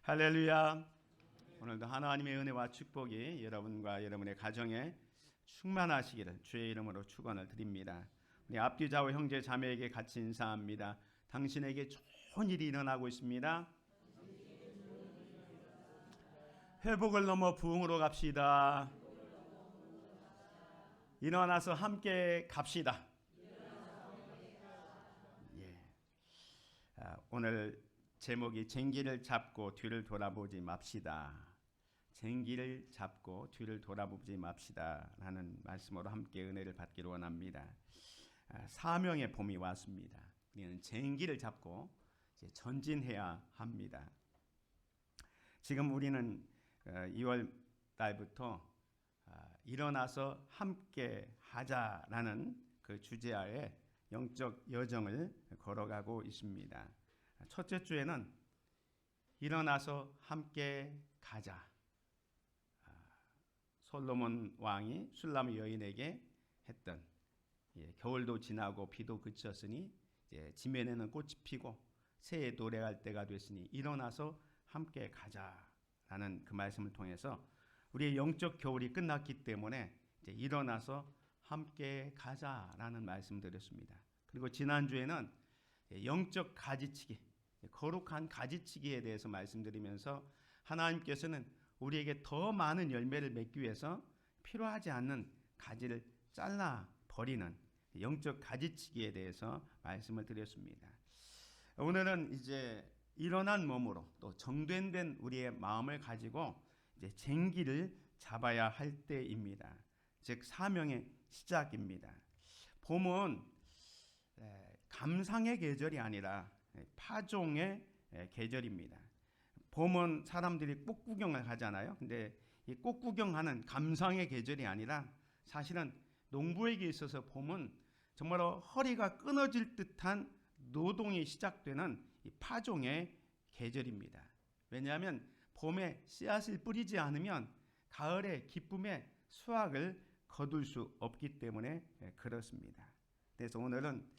할렐루야. 오늘도 하나님의 은혜와 축복이 여러분과 여러분의 가정에 충만하시기를 주의 이름으로 축원을 드립니다. 우리 앞뒤 좌우 형제 자매에게 같이 인사합니다. 당신에게 좋은 일이 일어나고 있습니다. 회복을 넘어 부흥으로 갑시다. 일어나서 함께 갑시다. 오늘 제목이 쟁기를 잡고 뒤를 돌아보지 맙시다. 쟁기를 잡고 뒤를 돌아보지 맙시다 라는 말씀으로 함께 은혜를 받기를 원합니다. 사명의 봄이 왔습니다. 우리는 쟁기를 잡고 이제 전진해야 합니다. 지금 우리는 2월 달부터 일어나서 함께 하자라는 그 주제하에 영적 여정을 걸어가고 있습니다. 첫째 주에는 일어나서 함께 가자. 솔로몬 왕이 술람 여인에게 했던 겨울도 지나고 비도 그쳤으니 이제 지면에는 꽃이 피고 새해 노래할 때가 됐으니 일어나서 함께 가자라는 그 말씀을 통해서 우리의 영적 겨울이 끝났기 때문에 이제 일어나서 함께 가자라는 말씀 드렸습니다. 그리고 지난주에는 영적 가지치기, 거룩한 가지치기에 대해서 말씀드리면서 하나님께서는 우리에게 더 많은 열매를 맺기 위해서 필요하지 않는 가지를 잘라 버리는 영적 가지치기에 대해서 말씀을 드렸습니다. 오늘은 이제 일어난 몸으로 또 정돈된 우리의 마음을 가지고 이제 쟁기를 잡아야 할 때입니다. 즉 사명의 시작입니다. 봄은 감상의 계절이 아니라 파종의 계절입니다. 봄은 사람들이 꽃 구경을 가잖아요. 근데 이 꽃 구경하는 감상의 계절이 아니라 사실은 농부에게 있어서 봄은 정말로 허리가 끊어질 듯한 노동이 시작되는 이 파종의 계절입니다. 왜냐하면 봄에 씨앗을 뿌리지 않으면 가을의 기쁨의 수확을 거둘 수 없기 때문에 그렇습니다. 그래서 오늘은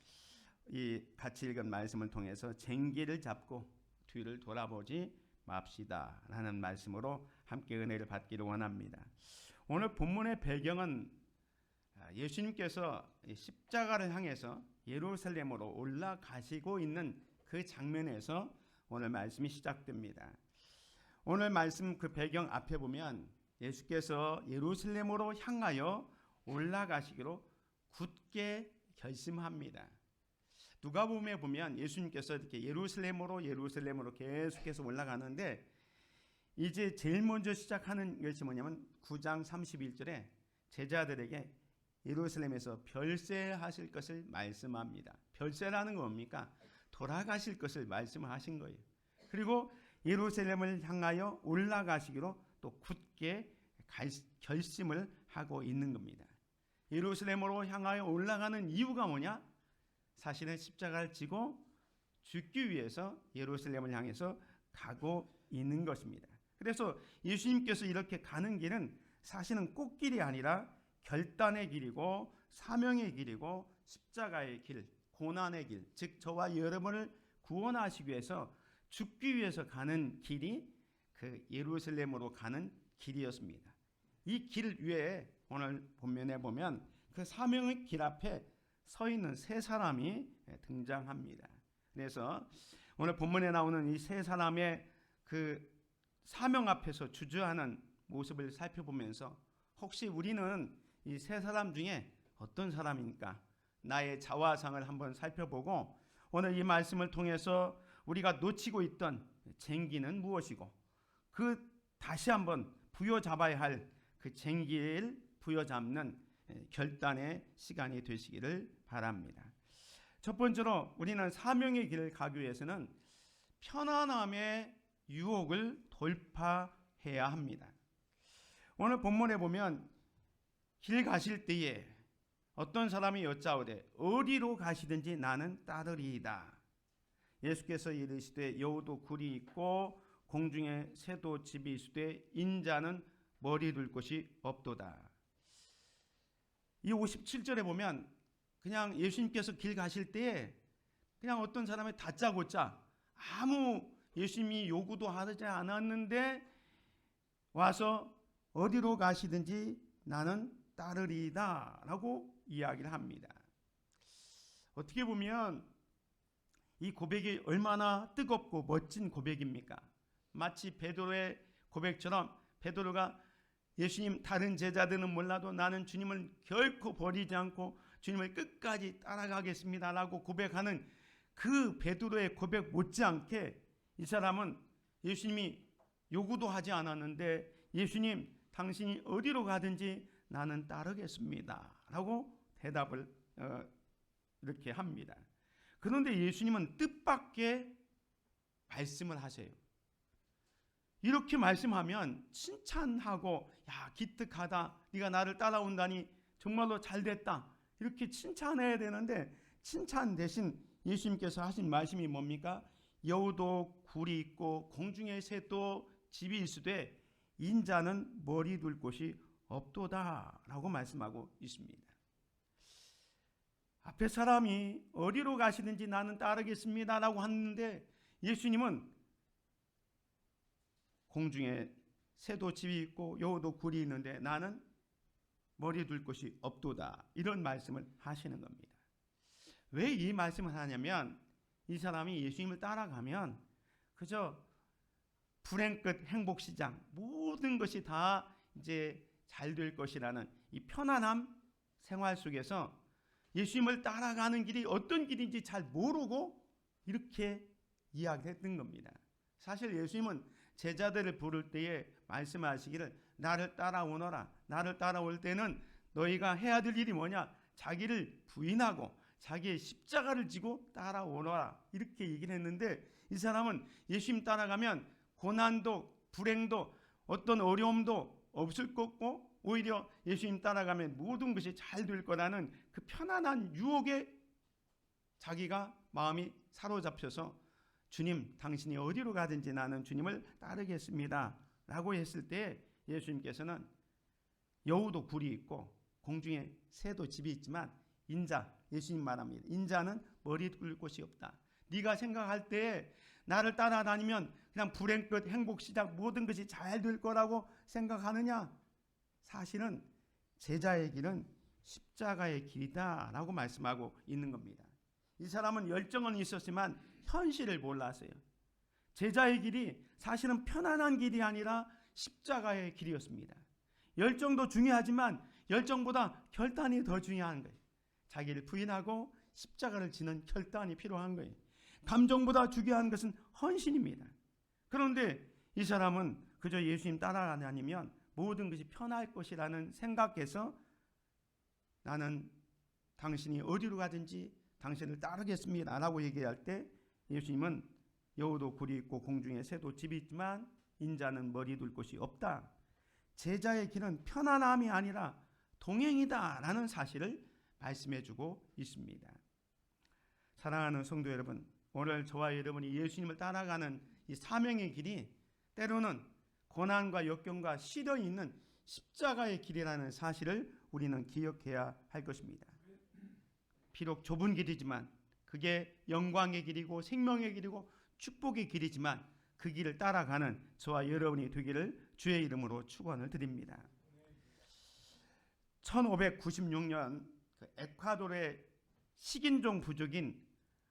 이 같이 읽은 말씀을 통해서 쟁기를 잡고 뒤를 돌아보지 맙시다 라는 말씀으로 함께 은혜를 받기를 원합니다. 오늘 본문의 배경은 예수님께서 십자가를 향해서 예루살렘으로 올라가시고 있는 그 장면에서 오늘 말씀이 시작됩니다. 오늘 말씀 그 배경 앞에 보면 예수께서 예루살렘으로 향하여 올라가시기로 굳게 결심합니다. 누가복음에 보면 예수님께서 이렇게 예루살렘으로 계속해서 올라가는데 이제 제일 먼저 시작하는 것이 뭐냐면 9장 31절에 제자들에게 예루살렘에서 별세하실 것을 말씀합니다. 별세라는 건 뭡니까? 돌아가실 것을 말씀하신 거예요. 그리고 예루살렘을 향하여 올라가시기로 또 굳게 결심을 하고 있는 겁니다. 예루살렘으로 향하여 올라가는 이유가 뭐냐? 사실은 십자가를 지고 죽기 위해서 예루살렘을 향해서 가고 있는 것입니다. 그래서 예수님께서 이렇게 가는 길은 사실은 꽃길이 아니라 결단의 길이고 사명의 길이고 십자가의 길, 고난의 길, 즉 저와 여러분을 구원하시기 위해서 죽기 위해서 가는 길이 그 예루살렘으로 가는 길이었습니다. 이 길 위에 오늘 본면에 보면 그 사명의 길 앞에 서 있는 세 사람이 등장합니다. 그래서 오늘 본문에 나오는 이 세 사람의 그 사명 앞에서 주저하는 모습을 살펴보면서 혹시 우리는 이 세 사람 중에 어떤 사람입니까? 나의 자화상을 한번 살펴보고 오늘 이 말씀을 통해서 우리가 놓치고 있던 쟁기는 무엇이고 그 다시 한번 부여잡아야 할 그 쟁기를 부여잡는 결단의 시간이 되시기를 바랍니다. 첫 번째로 우리는 사명의 길을 가기 위해서는 편안함의 유혹을 돌파해야 합니다. 오늘 본문에 보면 길 가실 때에 어떤 사람이 여짜오되 어디로 가시든지 나는 따르리이다. 예수께서 이르시되 여우도 굴이 있고 공중에 새도 집이 있으되 인자는 머리 둘 곳이 없도다. 이 57절에 보면 그냥 예수님께서 길 가실 때에 그냥 어떤 사람이 다짜고짜 아무 예수님이 요구도 하지 않았는데 와서 어디로 가시든지 나는 따르리이다 라고 이야기를 합니다. 어떻게 보면 이 고백이 얼마나 뜨겁고 멋진 고백입니까? 마치 베드로의 고백처럼 베드로가 예수님, 다른 제자들은 몰라도 나는 주님을 결코 버리지 않고 주님을 끝까지 따라가겠습니다 라고 고백하는 그 베드로의 고백 못지않게 이 사람은 예수님이 요구도 하지 않았는데 예수님, 당신이 어디로 가든지 나는 따르겠습니다 라고 대답을 이렇게 합니다. 그런데 예수님은 뜻밖의 말씀을 하세요. 이렇게 말씀하면 칭찬하고, 야, 기특하다, 네가 나를 따라온다니 정말로 잘됐다, 이렇게 칭찬해야 되는데 칭찬 대신 예수님께서 하신 말씀이 뭡니까? 여우도 굴이 있고 공중의 새도 집이 있으되 인자는 머리 둘 곳이 없도다 라고 말씀하고 있습니다. 앞에 사람이 어디로 가시든지 나는 따르겠습니다 라고 하는데 예수님은 공중에 새도 집이 있고 여우도 굴이 있는데 나는 머리 둘 곳이 없도다, 이런 말씀을 하시는 겁니다. 왜 이 말씀을 하냐면 이 사람이 예수님을 따라가면 그저 불행 끝 행복시장, 모든 것이 다 이제 잘 될 것이라는 이 편안함 생활 속에서 예수님을 따라가는 길이 어떤 길인지 잘 모르고 이렇게 이야기했던 겁니다. 사실 예수님은 제자들을 부를 때에 말씀하시기를 나를 따라오너라, 나를 따라올 때는 너희가 해야 될 일이 뭐냐, 자기를 부인하고 자기의 십자가를 지고 따라오너라, 이렇게 얘기를 했는데 이 사람은 예수님 따라가면 고난도 불행도 어떤 어려움도 없을 거고 오히려 예수님 따라가면 모든 것이 잘 될 거라는 그 편안한 유혹에 자기가 마음이 사로잡혀서 주님, 당신이 어디로 가든지 나는 주님을 따르겠습니다 라고 했을 때 예수님께서는 여우도 굴이 있고 공중에 새도 집이 있지만 인자, 예수님 말합니다. 인자는 머리 둘 곳이 없다. 네가 생각할 때 나를 따라다니면 그냥 불행 끝 행복 시작 모든 것이 잘 될 거라고 생각하느냐? 사실은 제자의 길은 십자가의 길이다 라고 말씀하고 있는 겁니다. 이 사람은 열정은 있었지만 현실을 몰랐어요. 제자의 길이 사실은 편안한 길이 아니라 십자가의 길이었습니다. 열정도 중요하지만 열정보다 결단이 더 중요한 거예요. 자기를 부인하고 십자가를 지는 결단이 필요한 거예요. 감정보다 중요한 것은 헌신입니다. 그런데 이 사람은 그저 예수님 따라다니면 모든 것이 편할 것이라는 생각에서 나는 당신이 어디로 가든지 당신을 따르겠습니다 라고 얘기할 때 예수님은 여우도 굴이 있고 공중에 새도 집이 있지만 인자는 머리 둘 곳이 없다. 제자의 길은 편안함이 아니라 동행이다 라는 사실을 말씀해주고 있습니다. 사랑하는 성도 여러분, 오늘 저와 여러분이 예수님을 따라가는 이 사명의 길이 때로는 고난과 역경과 시련이 있는 십자가의 길이라는 사실을 우리는 기억해야 할 것입니다. 비록 좁은 길이지만 그게 영광의 길이고 생명의 길이고 축복의 길이지만 그 길을 따라가는 저와 여러분이 되기를 주의 이름으로 축원을 드립니다. 1596년 에콰도르의 식인종 부족인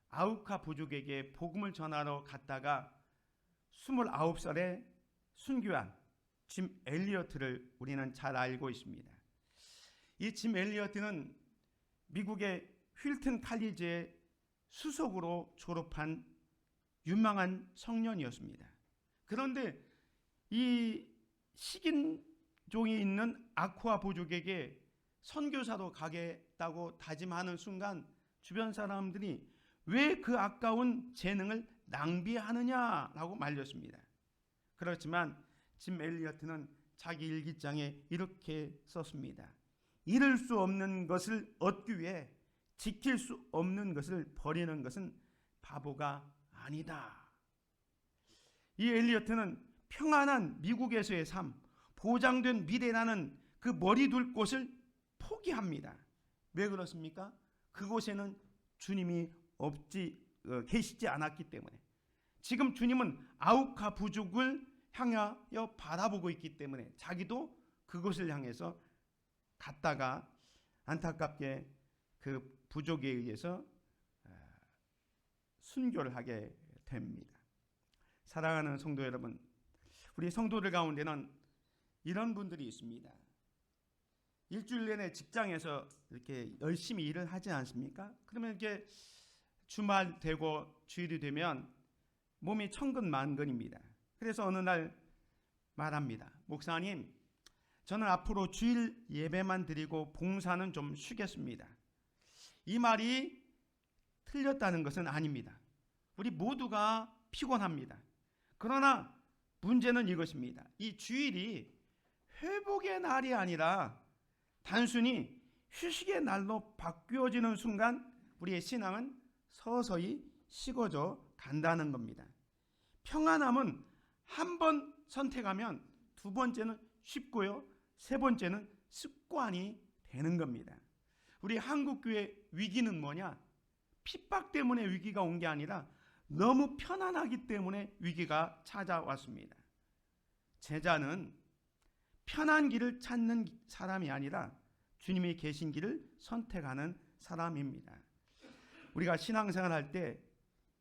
아우카 부족에게 복음을 전하러 갔다가 29살의 순교한 짐 엘리어트를 우리는 잘 알고 있습니다. 이 짐 엘리어트는 미국의 휜튼 칼리지의 수석으로 졸업한 유망한 청년이었습니다. 그런데 이 식인종이 있는 아쿠아 부족에게 선교사로 가겠다고 다짐하는 순간 주변 사람들이 왜 그 아까운 재능을 낭비하느냐라고 말렸습니다. 그렇지만 짐 엘리어트는 자기 일기장에 이렇게 썼습니다. 잃을 수 없는 것을 얻기 위해 지킬 수 없는 것을 버리는 것은 바보가 아니다. 이 엘리어트는 평안한 미국에서의 삶, 보장된 미래라는 그 머리 둘 곳을 포기합니다. 왜 그렇습니까? 그곳에는 주님이 계시지 않았기 때문에. 지금 주님은 아우카 부족을 향하여 바라보고 있기 때문에 자기도 그곳을 향해서 갔다가 안타깝게 그 부족에 의해서 순교를 하게 됩니다. 사랑하는 성도 여러분, 우리 성도들 가운데는 이런 분들이 있습니다. 일주일 내내 직장에서 이렇게 열심히 일을 하지 않습니까? 그러면 이렇게 주말 되고 주일이 되면 몸이 천근만근입니다. 그래서 어느 날 말합니다. 목사님, 저는 앞으로 주일 예배만 드리고 봉사는 좀 쉬겠습니다. 이 말이 틀렸다는 것은 아닙니다. 우리 모두가 피곤합니다. 그러나 문제는 이것입니다. 이 주일이 회복의 날이 아니라 단순히 휴식의 날로 바뀌어지는 순간 우리의 신앙은 서서히 식어져 간다는 겁니다. 평안함은 한 번 선택하면 두 번째는 쉽고요, 세 번째는 습관이 되는 겁니다. 우리 한국교회 위기는 뭐냐? 핍박 때문에 위기가 온 게 아니라 너무 편안하기 때문에 위기가 찾아왔습니다. 제자는 편한 길을 찾는 사람이 아니라 주님이 계신 길을 선택하는 사람입니다. 우리가 신앙생활 할 때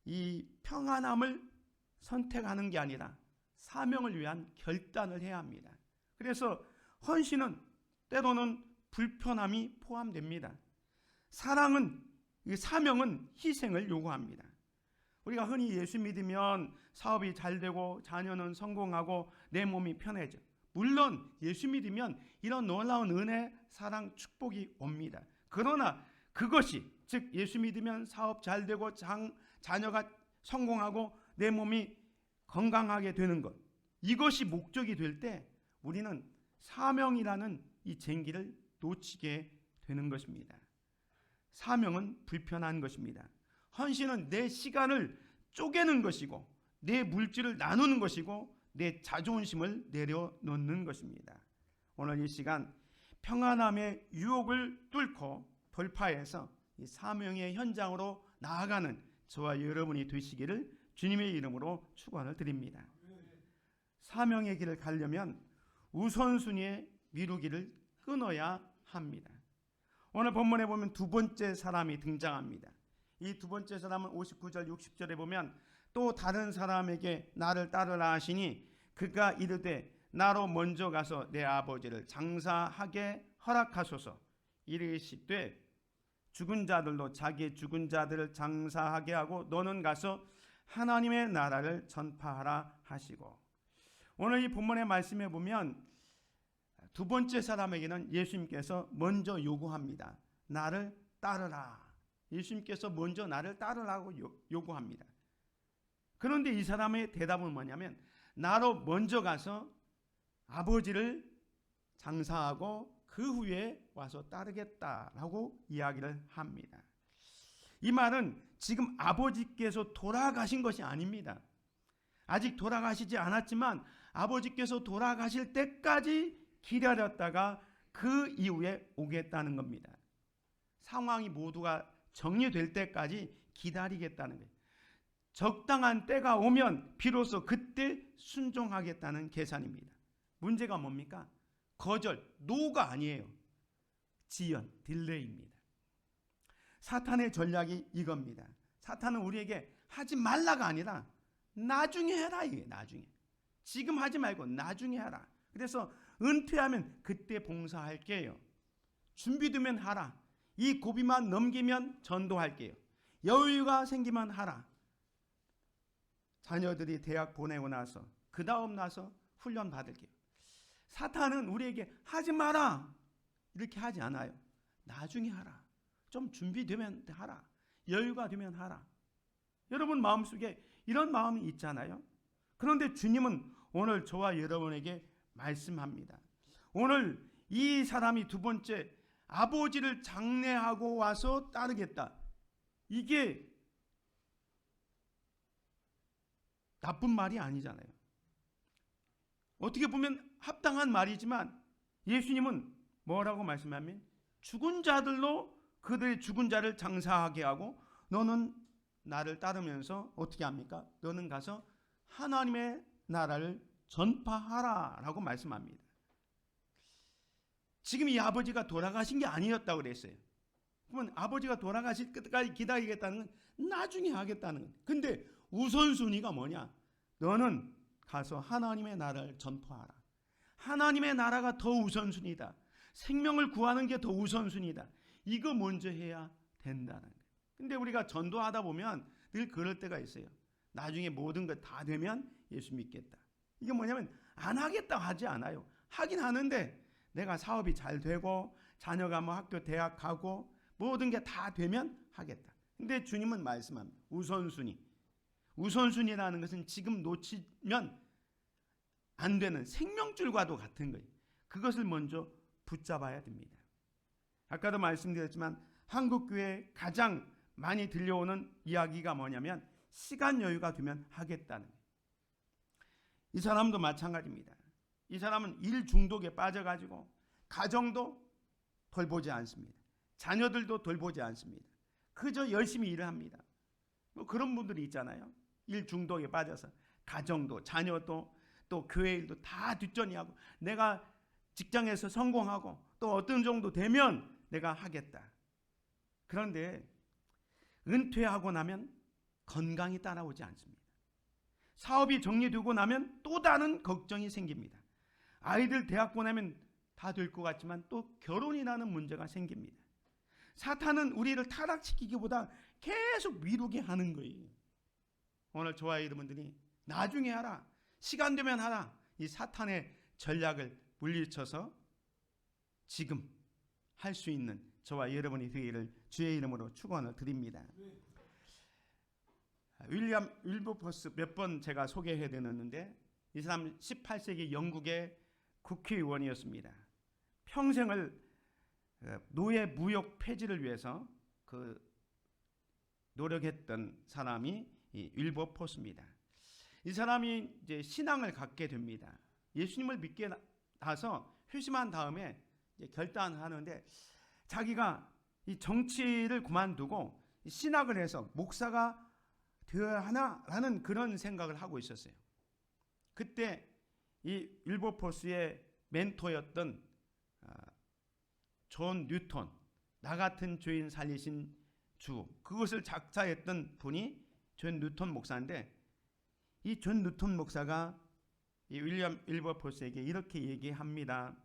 이 평안함을 선택하는 게 아니라 사명을 위한 결단을 해야 합니다. 그래서 헌신은 때로는 불편함이 포함됩니다. 사랑은, 사명은 희생을 요구합니다. 우리가 흔히 예수 믿으면 사업이 잘 되고 자녀는 성공하고 내 몸이 편해져. 물론 예수 믿으면 이런 놀라운 은혜, 사랑, 축복이 옵니다. 그러나 그것이, 즉 예수 믿으면 사업 잘 되고 자녀가 성공하고 내 몸이 건강하게 되는 것, 이것이 목적이 될 때 우리는 사명이라는 이 쟁기를 놓치게 되는 것입니다. 사명은 불편한 것입니다. 헌신은 내 시간을 쪼개는 것이고 내 물질을 나누는 것이고 내 자존심을 내려놓는 것입니다. 오늘 이 시간 평안함의 유혹을 뚫고 돌파해서 이 사명의 현장으로 나아가는 저와 여러분이 되시기를 주님의 이름으로 축원을 드립니다. 사명의 길을 가려면 우선순위의 미루기를 끊어야 합니다. 오늘 본문에 보면 두 번째 사람이 등장합니다. 이 두 번째 사람은 59절 60절에 보면 또 다른 사람에게 나를 따르라 하시니 그가 이르되 나로 먼저 가서 내 아버지를 장사하게 허락하소서. 이르시되 죽은 자들도 자기의 죽은 자들을 장사하게 하고 너는 가서 하나님의 나라를 전파하라 하시고. 오늘 이 본문의 말씀에 보면 두 번째 사람에게는 예수님께서 먼저 요구합니다. 나를 따르라. 예수님께서 먼저 나를 따르라고 요구합니다. 그런데 이 사람의 대답은 뭐냐면 나로 먼저 가서 아버지를 장사하고 그 후에 와서 따르겠다라고 이야기를 합니다. 이 말은 지금 아버지께서 돌아가신 것이 아닙니다. 아직 돌아가시지 않았지만 아버지께서 돌아가실 때까지 기다렸다가 그 이후에 오겠다는 겁니다. 상황이 모두가 정리될 때까지 기다리겠다는 거예요. 적당한 때가 오면 비로소 그때 순종하겠다는 계산입니다. 문제가 뭡니까? 거절, 노가 아니에요. 지연, 딜레이입니다. 사탄의 전략이 이겁니다. 사탄은 우리에게 하지 말라가 아니라 나중에 해라, 이게 나중에. 지금 하지 말고 나중에 하라. 그래서 은퇴하면 그때 봉사할게요. 준비되면 하라. 이 고비만 넘기면 전도할게요. 여유가 생기면 하라. 자녀들이 대학 보내고 나서 그 다음 나서 훈련 받을게요. 사탄은 우리에게 하지 마라 이렇게 하지 않아요. 나중에 하라. 좀 준비되면 하라. 여유가 되면 하라. 여러분 마음속에 이런 마음이 있잖아요. 그런데 주님은 오늘 저와 여러분에게 말씀합니다. 오늘 이 사람이 두 번째 아버지를 장례하고 와서 따르겠다. 이게 나쁜 말이 아니잖아요. 어떻게 보면 합당한 말이지만 예수님은 뭐라고 말씀하면 죽은 자들로 그들의 죽은 자를 장사하게 하고 너는 나를 따르면서 어떻게 합니까? 너는 가서 하나님의 나라를 전파하라 라고 말씀합니다. 지금 이 아버지가 돌아가신 게 아니었다고 그랬어요. 그러면 아버지가 돌아가실 때까지 기다리겠다는 건 나중에 하겠다는 거예요. 근데 우선순위가 뭐냐? 너는 가서 하나님의 나라를 전파하라. 하나님의 나라가 더 우선순위다. 생명을 구하는 게 더 우선순위다. 이거 먼저 해야 된다는 거예요. 근데 우리가 전도하다 보면 늘 그럴 때가 있어요. 나중에 모든 것 다 되면 예수 믿겠다. 이게 뭐냐면 안 하겠다 하지 않아요. 하긴 하는데 내가 사업이 잘 되고 자녀가 뭐 학교 대학 가고 모든 게 다 되면 하겠다. 근데 주님은 말씀합니다. 우선순위. 우선순위라는 것은 지금 놓치면 안 되는 생명줄과도 같은 거예요. 그것을 먼저 붙잡아야 됩니다. 아까도 말씀드렸지만 한국교회에 가장 많이 들려오는 이야기가 뭐냐면 시간 여유가 되면 하겠다는 거예요. 이 사람도 마찬가지입니다. 이 사람은 일 중독에 빠져가지고 가정도 돌보지 않습니다. 자녀들도 돌보지 않습니다. 그저 열심히 일을 합니다. 뭐 그런 분들이 있잖아요. 일 중독에 빠져서 가정도 자녀도 또 교회 일도 다 뒷전이하고 내가 직장에서 성공하고 또 어떤 정도 되면 내가 하겠다. 그런데 은퇴하고 나면 건강이 따라오지 않습니다. 사업이 정리되고 나면 또 다른 걱정이 생깁니다. 아이들 대학 보내면 다 될 것 같지만 또 결혼이라는 문제가 생깁니다. 사탄은 우리를 타락시키기보다 계속 미루게 하는 거예요. 오늘 저와 여러분들이 나중에 하라, 시간 되면 하라, 이 사탄의 전략을 물리쳐서 지금 할 수 있는 저와 여러분이 되기를 주의 이름으로 축원을 드립니다. 윌리엄 윌버포스 몇 번 제가 소개해 드렸는데 이 사람 18세기 영국의 국회의원이었습니다. 평생을 노예 무역 폐지를 위해서 노력했던 사람이 이 윌버포스입니다. 이 사람이 이제 신앙을 갖게 됩니다. 예수님을 믿게 나서 회심한 다음에 이제 결단하는데 자기가 이 정치를 그만두고 신학을 해서 목사가 되어야 하나라는 그런 생각을 하고 있었어요. 그때 이 윌버포스의 멘토였던 존 뉴턴, 나 같은 죄인 살리신 주, 그것을 작사했던 분이 존 뉴턴 목사인데 이 존 뉴턴 목사가 이 윌리엄 윌버포스에게 이렇게 얘기합니다.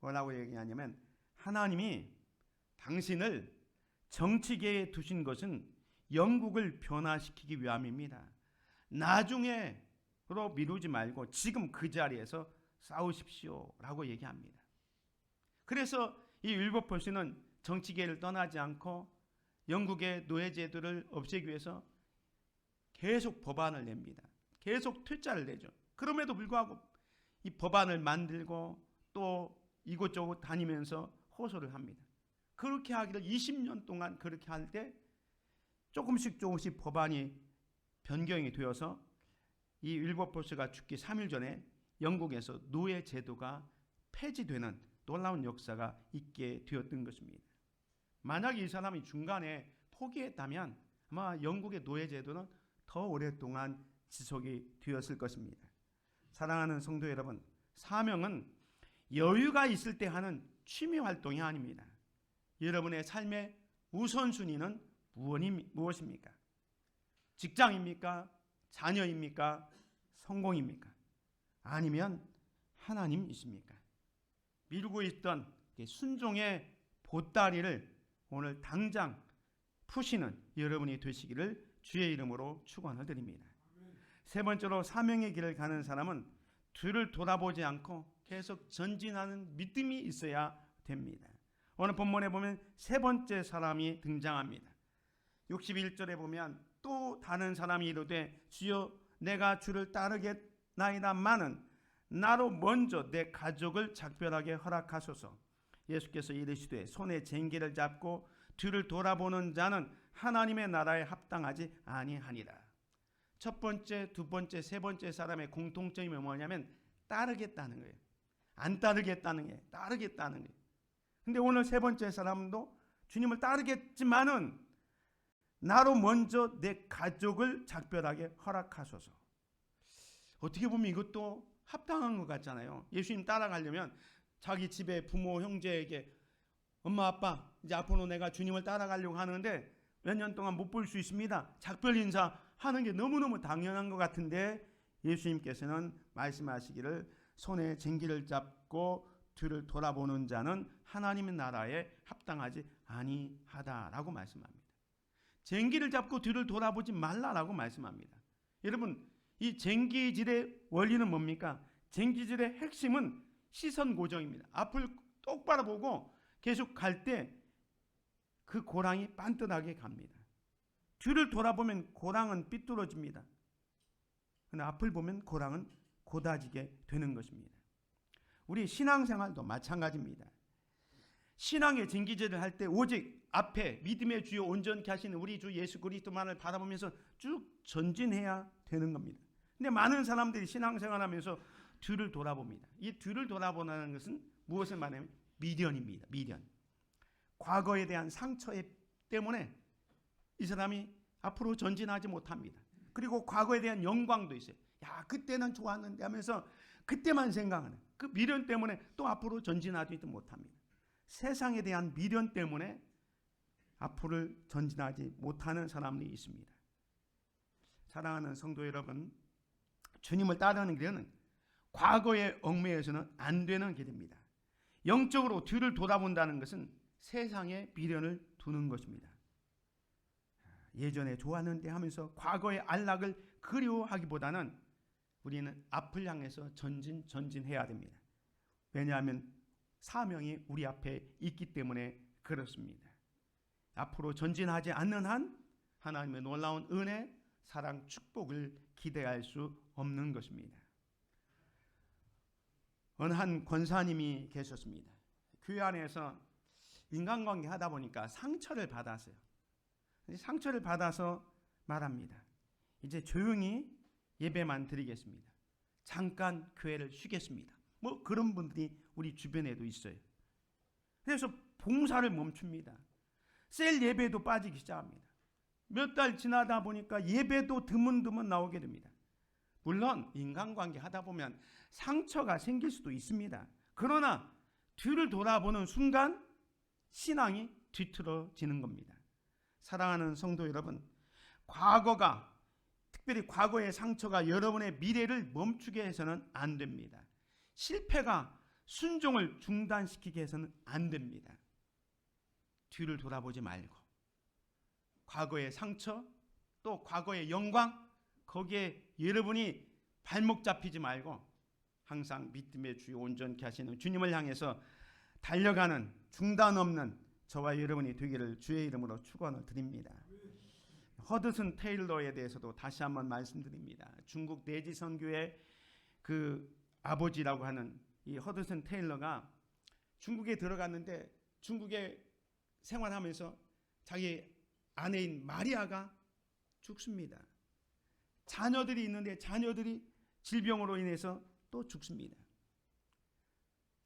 뭐라고 얘기하냐면 하나님이 당신을 정치계에 두신 것은 영국을 변화시키기 위함입니다. 나중에로 미루지 말고 지금 그 자리에서 싸우십시오 라고 얘기합니다. 그래서 이 윌버포스는 정치계를 떠나지 않고 영국의 노예제도를 없애기 위해서 계속 법안을 냅니다. 계속 퇴짜를 내죠. 그럼에도 불구하고 이 법안을 만들고 또 이곳저곳 다니면서 호소를 합니다. 그렇게 하기를 20년 동안 그렇게 할 때 조금씩 법안이 변경이 되어서 이 윌버포스가 죽기 3일 전에 영국에서 노예 제도가 폐지되는 놀라운 역사가 있게 되었던 것입니다. 만약 이 사람이 중간에 포기했다면 아마 영국의 노예 제도는 더 오랫동안 지속이 되었을 것입니다. 사랑하는 성도 여러분, 사명은 여유가 있을 때 하는 취미 활동이 아닙니다. 여러분의 삶의 우선순위는 무엇입니까? 직장입니까? 자녀입니까? 성공입니까? 아니면 하나님이십니까? 미루고 있던 순종의 보따리를 오늘 당장 푸시는 여러분이 되시기를 주의 이름으로 축원을 드립니다. 세 번째로 사명의 길을 가는 사람은 뒤를 돌아보지 않고 계속 전진하는 믿음이 있어야 됩니다. 오늘 본문에 보면 세 번째 사람이 등장합니다. 61절에 보면 또 다른 사람이 이르되 주여 내가 주를 따르겠나이다마는 나로 먼저 내 가족을 작별하게 허락하소서. 예수께서 이르시되 손에 쟁기를 잡고 뒤를 돌아보는 자는 하나님의 나라에 합당하지 아니하니라. 첫 번째, 두 번째, 세 번째 사람의 공통점이 뭐냐면 따르겠다는 거예요. 안 따르겠다는 게 따르겠다는 거예요. 근데 오늘 세 번째 사람도 주님을 따르겠지만은 나로 먼저 내 가족을 작별하게 허락하소서. 어떻게 보면 이것도 합당한 것 같잖아요. 예수님 따라가려면 자기 집에 부모 형제에게 엄마 아빠 이제 앞으로 내가 주님을 따라가려고 하는데 몇 년 동안 못 볼 수 있습니다. 작별 인사하는 게 너무너무 당연한 것 같은데 예수님께서는 말씀하시기를 손에 쟁기를 잡고 뒤를 돌아보는 자는 하나님의 나라에 합당하지 아니하다라고 말씀합니다. 쟁기를 잡고 뒤를 돌아보지 말라라고 말씀합니다. 여러분, 이 쟁기질의 원리는 뭡니까? 쟁기질의 핵심은 시선 고정입니다. 앞을 똑바로 보고 계속 갈 때 그 고랑이 반듯하게 갑니다. 뒤를 돌아보면 고랑은 삐뚤어집니다. 그러나 앞을 보면 고랑은 곧아지게 되는 것입니다. 우리 신앙생활도 마찬가지입니다. 신앙의 쟁기질을 할 때 오직 앞에 믿음의 주요 온전케 하시는 우리 주 예수 그리스도만을 바라보면서 쭉 전진해야 되는 겁니다. 근데 많은 사람들이 신앙생활하면서 뒤를 돌아봅니다. 이 뒤를 돌아보는 것은 무엇을 말하냐면 미련입니다. 미련. 과거에 대한 상처 때문에 이 사람이 앞으로 전진하지 못합니다. 그리고 과거에 대한 영광도 있어요. 야, 그때는 좋았는데 하면서 그때만 생각하는 그 미련 때문에 또 앞으로 전진하지도 못합니다. 세상에 대한 미련 때문에 앞으로 전진하지 못하는 사람들이 있습니다. 사랑하는 성도 여러분, 주님을 따르는 길은 과거에 얽매여서는 안 되는 길입니다. 영적으로 뒤를 돌아본다는 것은 세상에 미련을 두는 것입니다. 예전에 좋았는데 하면서 과거의 안락을 그리워하기보다는 우리는 앞을 향해서 전진해야 됩니다. 왜냐하면 사명이 우리 앞에 있기 때문에 그렇습니다. 앞으로 전진하지 않는 한 하나님의 놀라운 은혜, 사랑, 축복을 기대할 수 없는 것입니다. 어느 한 권사님이 계셨습니다. 교회 안에서 인간관계 하다 보니까 상처를 받았어요. 상처를 받아서 말합니다. 이제 조용히 예배만 드리겠습니다. 잠깐 교회를 쉬겠습니다. 뭐 그런 분들이 우리 주변에도 있어요. 그래서 봉사를 멈춥니다. 셀 예배도 빠지기 시작합니다. 몇 달 지나다 보니까 예배도 드문드문 나오게 됩니다. 물론 인간관계 하다 보면 상처가 생길 수도 있습니다. 그러나 뒤를 돌아보는 순간 신앙이 뒤틀어지는 겁니다. 사랑하는 성도 여러분, 과거가 특별히 과거의 상처가 여러분의 미래를 멈추게 해서는 안 됩니다. 실패가 순종을 중단시키게 해서는 안 됩니다. 뒤를 돌아보지 말고 과거의 상처 또 과거의 영광 거기에 여러분이 발목 잡히지 말고 항상 믿음의 주요 온전케 하시는 주님을 향해서 달려가는 중단 없는 저와 여러분이 되기를 주의 이름으로 축원을 드립니다. 허드슨 테일러에 대해서도 다시 한번 말씀드립니다. 중국 내지 선교의 그 아버지라고 하는 이 허드슨 테일러가 중국에 들어갔는데 중국에 생활하면서 자기 아내인 마리아가 죽습니다. 자녀들이 있는데 자녀들이 질병으로 인해서 또 죽습니다.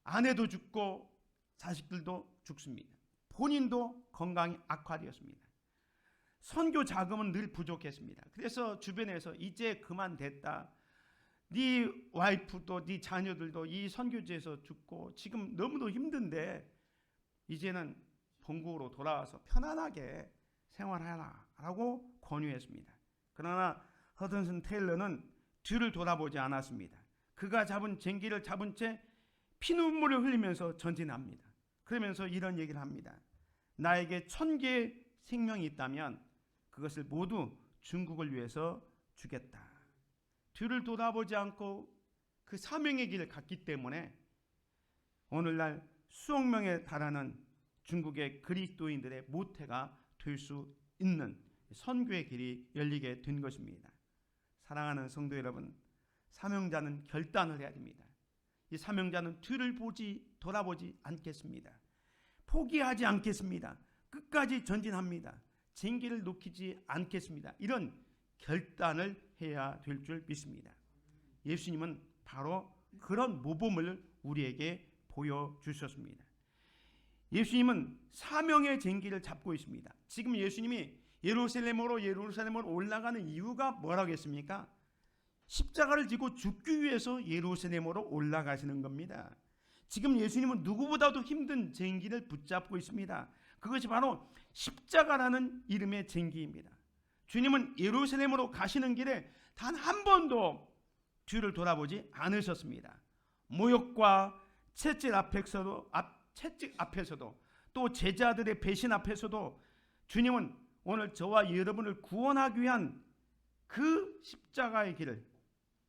아내도 죽고 자식들도 죽습니다. 본인도 건강이 악화되었습니다. 선교 자금은 늘 부족했습니다. 그래서 주변에서 이제 그만 됐다. 네 와이프도 네 자녀들도 이 선교지에서 죽고 지금 너무도 힘든데 이제는 본국으로 돌아와서 편안하게 생활하라 라고 권유했습니다. 그러나 허든슨 테일러는 뒤를 돌아보지 않았습니다. 그가 잡은 쟁기를 잡은 채 피눈물을 흘리면서 전진합니다. 그러면서 이런 얘기를 합니다. 나에게 1000개의 생명이 있다면 그것을 모두 중국을 위해서 주겠다. 뒤를 돌아보지 않고 그 사명의 길을 갔기 때문에 오늘날 수억 명에 달하는 중국의 그리스도인들의 모태가 될 수 있는 선교의 길이 열리게 된 것입니다. 사랑하는 성도 여러분, 사명자는 결단을 해야 됩니다. 이 사명자는 뒤를 돌아보지 않겠습니다. 포기하지 않겠습니다. 끝까지 전진합니다. 쟁기를 놓치지 않겠습니다. 이런 결단을 해야 될 줄 믿습니다. 예수님은 바로 그런 모범을 우리에게 보여주셨습니다. 예수님은 사명의 쟁기를 잡고 있습니다. 지금 예수님이 예루살렘으로 올라가는 이유가 뭐라고 했습니까? 십자가를 지고 죽기 위해서 예루살렘으로 올라가시는 겁니다. 지금 예수님은 누구보다도 힘든 쟁기를 붙잡고 있습니다. 그것이 바로 십자가라는 이름의 쟁기입니다. 주님은 예루살렘으로 가시는 길에 단 한 번도 뒤를 돌아보지 않으셨습니다. 모욕과 채찍 앞에서도 또 제자들의 배신 앞에서도 주님은 오늘 저와 여러분을 구원하기 위한 그 십자가의 길을,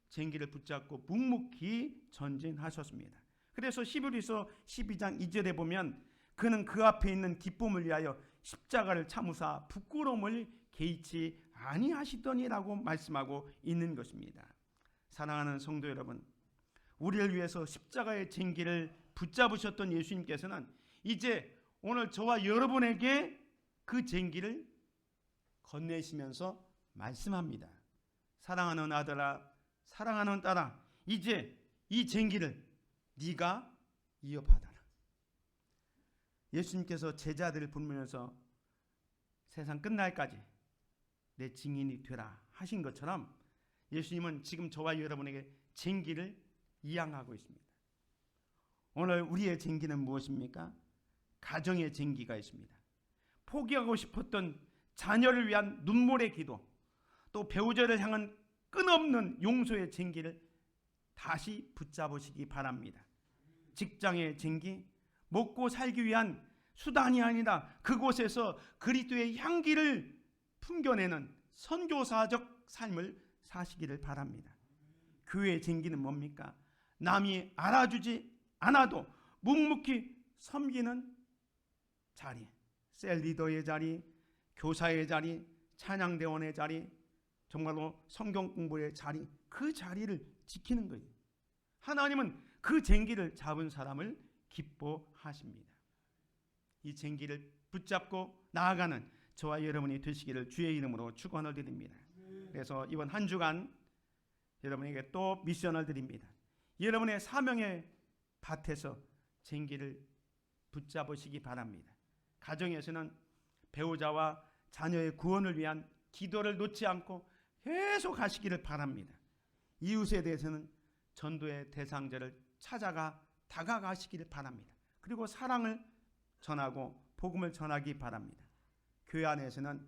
쟁기를 붙잡고 묵묵히 전진하셨습니다. 그래서 히브리서 12장 2절에 보면 그는 그 앞에 있는 기쁨을 위하여 십자가를 참으사 부끄러움을 개의치 아니하시더니라고 말씀하고 있는 것입니다. 사랑하는 성도 여러분, 우리를 위해서 십자가의 쟁기를 붙잡으셨던 예수님께서는 이제 오늘 저와 여러분에게 그 쟁기를 건네시면서 말씀합니다. 사랑하는 아들아, 사랑하는 딸아, 이제 이 쟁기를 네가 이어받아라. 예수님께서 제자들을 부르면서 세상 끝날까지 내 증인이 되라 하신 것처럼 예수님은 지금 저와 여러분에게 쟁기를 이양하고 있습니다. 오늘 우리의 쟁기는 무엇입니까? 가정의 쟁기가 있습니다. 포기하고 싶었던 자녀를 위한 눈물의 기도, 또 배우자를 향한 끊없는 용서의 쟁기를 다시 붙잡으시기 바랍니다. 직장의 쟁기, 먹고 살기 위한 수단이 아니라 그곳에서 그리스도의 향기를 풍겨내는 선교사적 삶을 사시기를 바랍니다. 교회의 쟁기는 뭡니까? 남이 알아주지 않아도 묵묵히 섬기는 자리, 셀리더의 자리, 교사의 자리, 찬양대원의 자리, 정말로 성경 공부의 자리, 그 자리를 지키는 거예요. 하나님은 그 쟁기를 잡은 사람을 기뻐하십니다. 이 쟁기를 붙잡고 나아가는 저와 여러분이 되시기를 주의 이름으로 축원을 드립니다. 그래서 이번 한 주간 여러분에게 또 미션을 드립니다. 여러분의 사명의 밭에서 쟁기를 붙잡으시기 바랍니다. 가정에서는 배우자와 자녀의 구원을 위한 기도를 놓지 않고 계속 하시기를 바랍니다. 이웃에 대해서는 전도의 대상자를 찾아가 다가가시기를 바랍니다. 그리고 사랑을 전하고 복음을 전하기 바랍니다. 교회 안에서는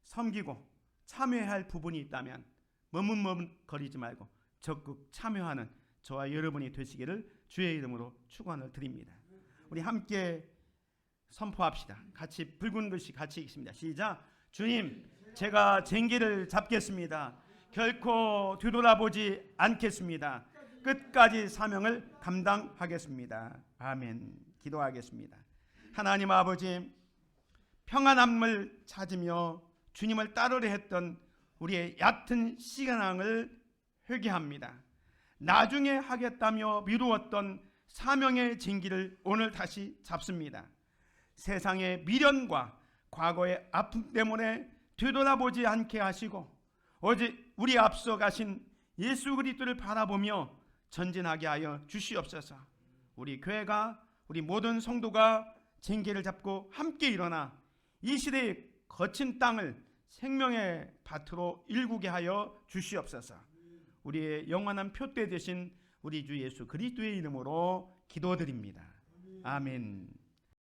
섬기고 참여해야 할 부분이 있다면 머뭇머뭇거리지 말고 적극 참여하는 저와 여러분이 되시기를 주의 이름으로 축원을 드립니다. 우리 함께 선포합시다. 같이 붉은 글씨 같이 읽습니다. 시작. 주님, 제가 쟁기를 잡겠습니다. 결코 뒤돌아보지 않겠습니다. 끝까지 사명을 감당하겠습니다. 아멘. 기도하겠습니다. 하나님 아버지, 평안함을 찾으며 주님을 따르려 했던 우리의 얕은 시간을 회개합니다. 나중에 하겠다며 미루었던 사명의 쟁기를 오늘 다시 잡습니다. 세상의 미련과 과거의 아픔 때문에 되돌아보지 않게 하시고 어제 우리 앞서 가신 예수 그리스도를 바라보며 전진하게 하여 주시옵소서. 우리 교회가, 우리 모든 성도가 쟁기를 잡고 함께 일어나 이 시대의 거친 땅을 생명의 밭으로 일구게 하여 주시옵소서. 우리의 영원한 표대 되신 우리 주 예수 그리스도의 이름으로 기도드립니다. 아멘.